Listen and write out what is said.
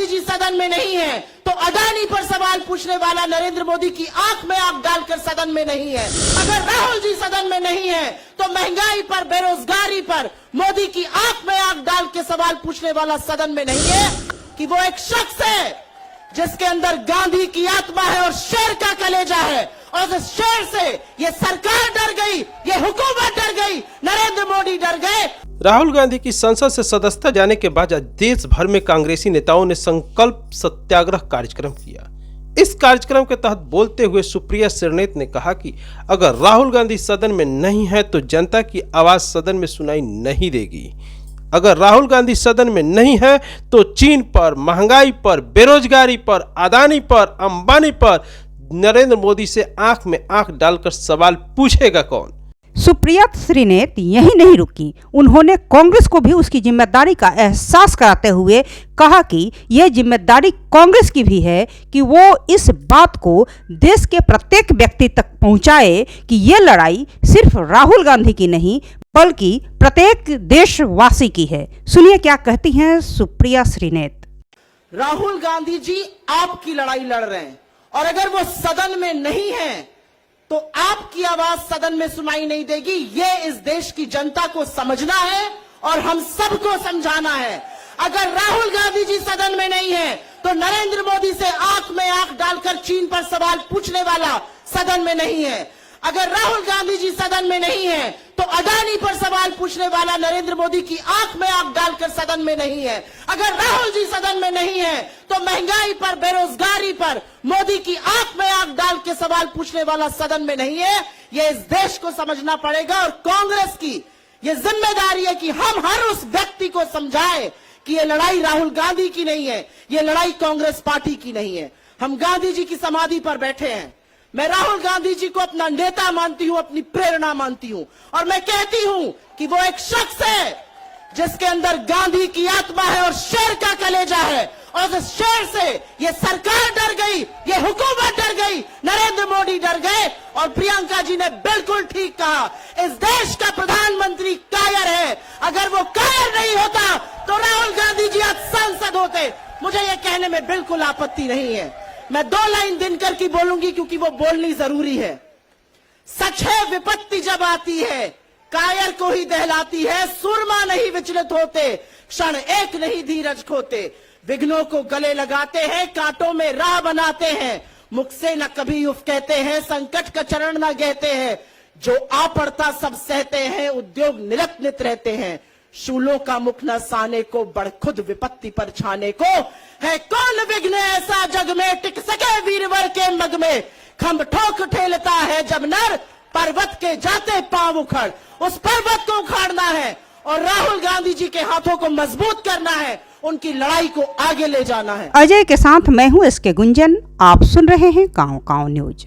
गांधी जी सदन में नहीं है तो अडानी पर सवाल पूछने वाला नरेंद्र मोदी की आंख में आंख डालकर सदन में नहीं है। अगर राहुल जी सदन में नहीं है तो महंगाई पर, बेरोजगारी पर मोदी की आंख में आंख डाल के सवाल पूछने वाला सदन में नहीं है कि वो एक शख्स है जिसके अंदर गांधी की आत्मा है और शेर का कलेजा है, और उस शेर से ये सरकार डर गई, ये हुकूमत डर गई, नरेंद्र मोदी डर गए। राहुल गांधी की संसद से सदस्यता जाने के बाद आज देश भर में कांग्रेसी नेताओं ने संकल्प सत्याग्रह कार्यक्रम किया। इस कार्यक्रम के तहत बोलते हुए सुप्रिया श्रीनेत ने कहा कि अगर राहुल गांधी सदन में नहीं है तो जनता की आवाज सदन में सुनाई नहीं देगी। अगर राहुल गांधी सदन में नहीं है तो चीन पर, महंगाई पर, बेरोजगारी पर, अदानी पर, अंबानी पर नरेंद्र मोदी से आंख में आंख डालकर सवाल पूछेगा कौन। सुप्रिया श्रीनेत यही नहीं रुकी, उन्होंने कांग्रेस को भी उसकी जिम्मेदारी का एहसास कराते हुए कहा कि यह जिम्मेदारी कांग्रेस की भी है कि वो इस बात को देश के प्रत्येक व्यक्ति तक पहुंचाए कि ये लड़ाई सिर्फ राहुल गांधी की नहीं बल्कि प्रत्येक देशवासी की है। सुनिए क्या कहती हैं सुप्रिया श्रीनेत। राहुल गांधी जी आपकी लड़ाई लड़ रहे हैं और अगर वो सदन में नहीं है तो आपकी आवाज सदन में सुनाई नहीं देगी। ये इस देश की जनता को समझना है और हम सबको समझाना है। अगर राहुल गांधी जी सदन में नहीं है तो नरेंद्र मोदी से आंख में आंख डालकर चीन पर सवाल पूछने वाला सदन में नहीं है। अगर राहुल गांधी जी सदन में नहीं है तो अडानी पर सवाल पूछने वाला नरेंद्र मोदी की आंख में आंख डालकर सदन में नहीं है। अगर राहुल जी सदन में नहीं है तो महंगाई पर, बेरोजगारी पर मोदी की आंख में आंख डाल के सवाल पूछने वाला सदन में नहीं है। यह इस देश को समझना पड़ेगा और कांग्रेस की यह जिम्मेदारी है कि हम हर उस व्यक्ति को समझाएं कि यह लड़ाई राहुल गांधी की नहीं है, यह लड़ाई कांग्रेस पार्टी की नहीं है। हम गांधी जी की समाधि पर बैठे हैं। मैं राहुल गांधी जी को अपना नेता मानती हूं, अपनी प्रेरणा मानती हूं और मैं कहती हूं कि वो एक शख्स है जिसके अंदर गांधी की आत्मा है और शेर का कलेजा है, और उस शेर से ये सरकार डर गई, ये हुकूमत डर गई, नरेंद्र मोदी डर गए। और प्रियंका जी ने बिल्कुल ठीक कहा, इस देश का प्रधानमंत्री कायर है। अगर वो कायर नहीं होता तो राहुल गांधी जी आज सांसद होते। मुझे ये कहने में बिल्कुल आपत्ति नहीं है। मैं 2 लाइन दिनकर की बोलूंगी क्योंकि वो बोलनी जरूरी है। सच है विपत्ति जब आती है कायर को ही दहलाती है, सुरमा नहीं विचलित होते, क्षण एक नहीं धीरज खोते, विघ्नों को गले लगाते हैं, कांटों में राह बनाते हैं, मुख से न कभी उफ कहते हैं, संकट का चरण न कहते हैं, जो आ पड़ता सब सहते हैं, उद्योग निरत्नित रहते हैं, शूलों का मुख न साने को, बढ़ खुद विपत्ति पर छाने को, है कौन विघ्न ऐसा जग में, टिक सके वीरवर के मग में, खम्भ ठोक ठेलता है जब नर, पर्वत के जाते पांव उखड़, उस पर्वत को उखाड़ना है और राहुल गांधी जी के हाथों को मजबूत करना है, उनकी लड़ाई को आगे ले जाना है। अजय के साथ मैं हूं SK गुंजन, आप सुन रहे हैं गांव गांव न्यूज।